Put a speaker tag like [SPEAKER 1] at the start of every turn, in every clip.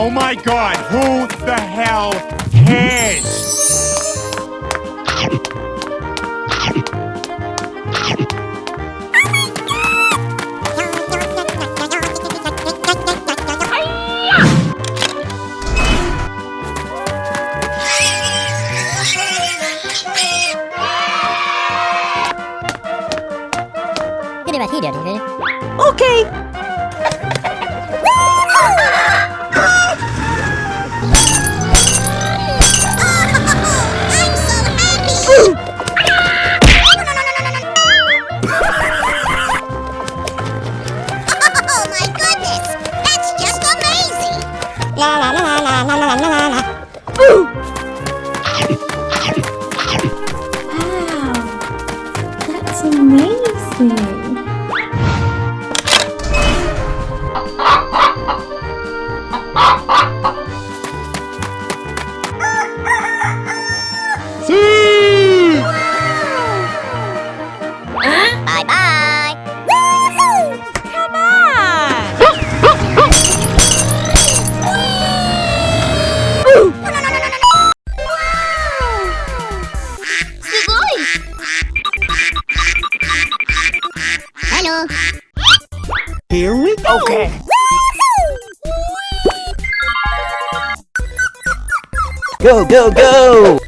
[SPEAKER 1] Oh my God, who the hell cares?
[SPEAKER 2] Okay.
[SPEAKER 3] Oh my goodness! That's just amazing! La la la la la la la la.
[SPEAKER 2] Wow, that's amazing.
[SPEAKER 3] Bye-bye!
[SPEAKER 2] Come on!
[SPEAKER 3] Hello!
[SPEAKER 1] Here we go. Okay.
[SPEAKER 4] Go, go, go!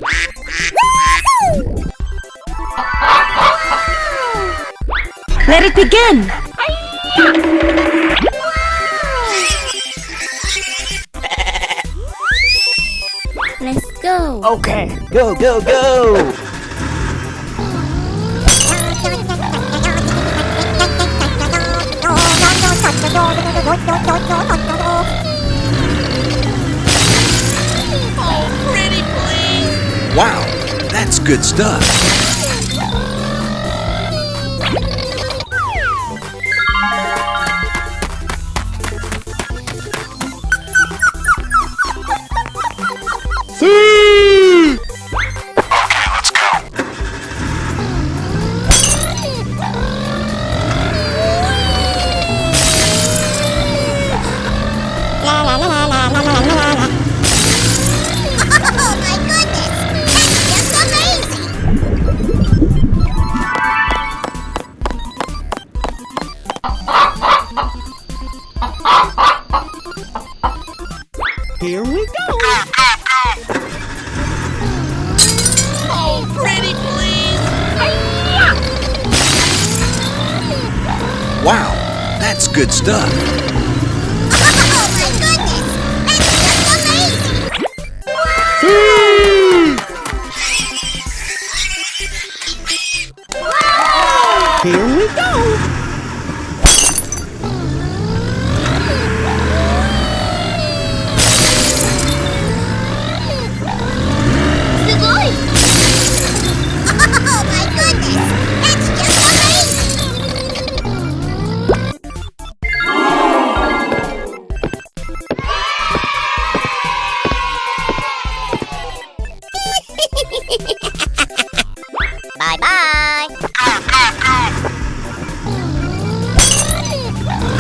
[SPEAKER 2] Let it begin! Let's go!
[SPEAKER 1] Okay.
[SPEAKER 4] Go, go, go!
[SPEAKER 3] Oh, pretty please!
[SPEAKER 4] Wow, that's good stuff.
[SPEAKER 3] La la la la la la la la la. Oh my goodness! That's just amazing!
[SPEAKER 1] Here we go.
[SPEAKER 3] Oh, pretty please!
[SPEAKER 4] Wow, that's good stuff.
[SPEAKER 3] Oh my goodness! That's just amazing!
[SPEAKER 1] Here we go.
[SPEAKER 3] Oh my goodness! That's just amazing! Bye-bye!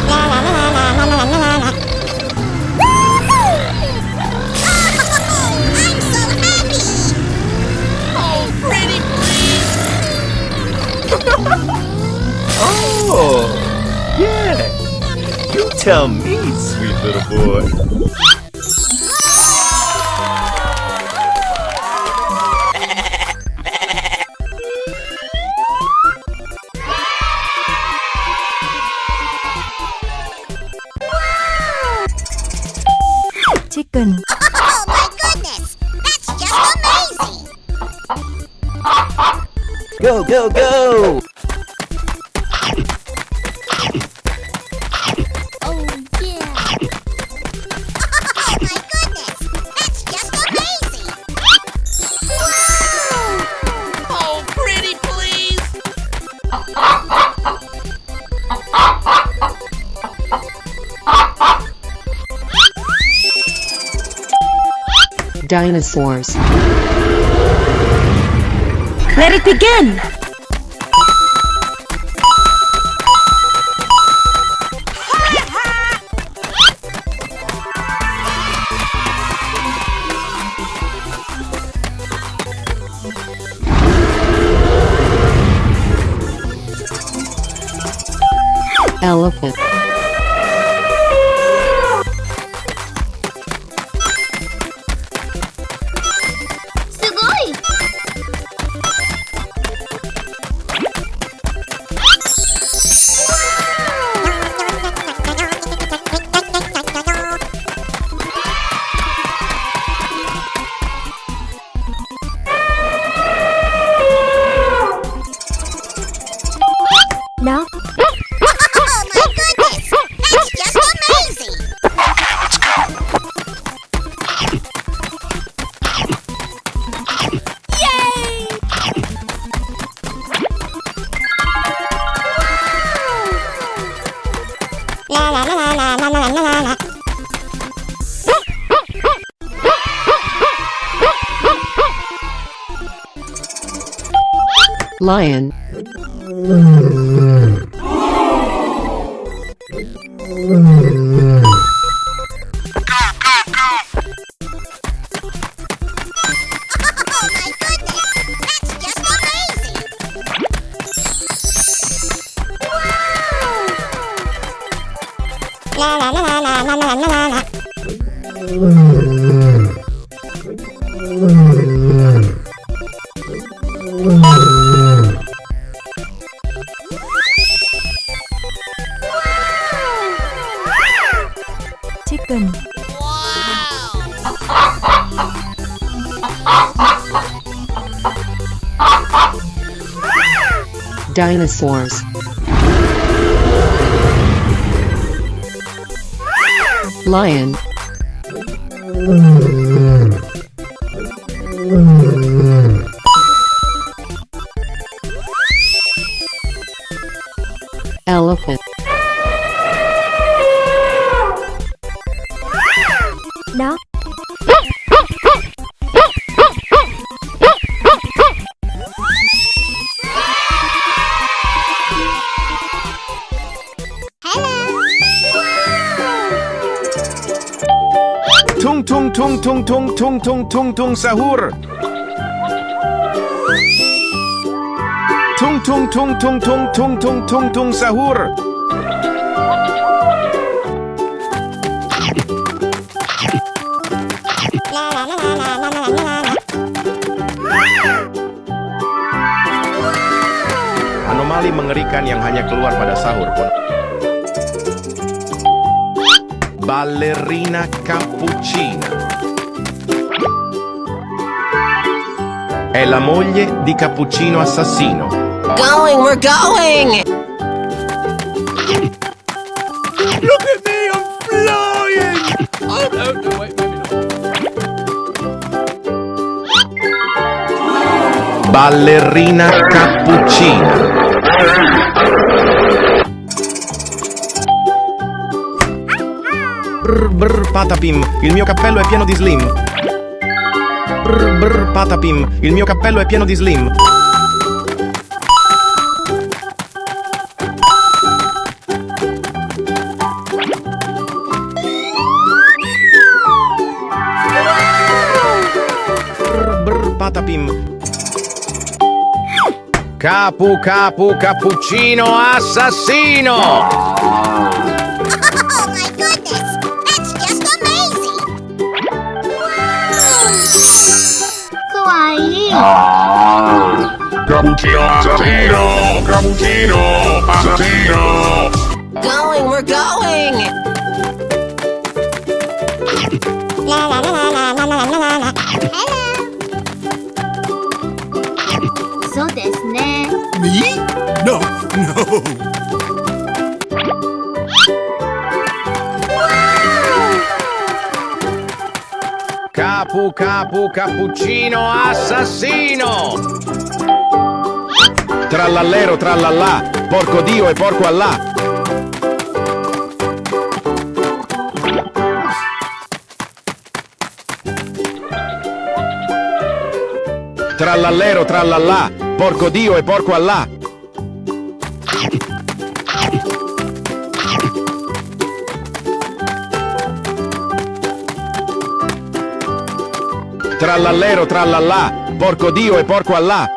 [SPEAKER 3] La la la la la la la la la. I'm so happy! Oh, pretty please!
[SPEAKER 5] Oh, yeah. You tell me, sweet little boy.
[SPEAKER 2] Chicken.
[SPEAKER 3] Oh my goodness! That's just amazing!
[SPEAKER 4] Go, go, go!
[SPEAKER 3] Oh yeah! Oh my goodness! That's just amazing! Wow! Oh, pretty please!
[SPEAKER 6] Dinosaurs.
[SPEAKER 2] Let it begin!
[SPEAKER 6] Elephant.
[SPEAKER 3] Sugoi!
[SPEAKER 2] Now,
[SPEAKER 3] Oh my goodness! That's just amazing! La la la la la la la la la.
[SPEAKER 6] Lion.
[SPEAKER 3] Oh my goodness! That's just amazing! La la la la la la la la la.
[SPEAKER 2] chicken.
[SPEAKER 6] Dinosaurs. Lion. Elephant.
[SPEAKER 2] Now,
[SPEAKER 5] Tung tung tung tung tung tung tung tung tung sahur. Tung tung tung tung tung tung tung tung tung sahur.
[SPEAKER 3] La la la la la la la la.
[SPEAKER 5] Anomali mengerikan yang hanya keluar pada sahur. Ballerina cappuccina. È la moglie di Cappuccino Assassino.
[SPEAKER 7] Going, we're going!
[SPEAKER 1] Look at me, I'm flying! Oh, no, wait, maybe not.
[SPEAKER 5] Ballerina cappuccina. Brr brr patapim, il mio cappello è pieno di slim. Brr brr patapim, il mio cappello è pieno di slim. Brr brr patapim. Capu capu cappuccino assassino!
[SPEAKER 3] Oh my goodness! That's just amazing! Kawaii!
[SPEAKER 1] Cappuccino assassino! Cappuccino assassino!
[SPEAKER 7] Going, we're going!
[SPEAKER 3] La la la la la la la la la. Hello! そうですね。
[SPEAKER 1] Me? No, no.
[SPEAKER 5] Capu capu cappuccino assassino! Trallallero trallallà, porco Dio e porco Allah! Trallallero trallallà, porco Dio e porco Allah! Trallallero trallallà, porco Dio e porco Allah!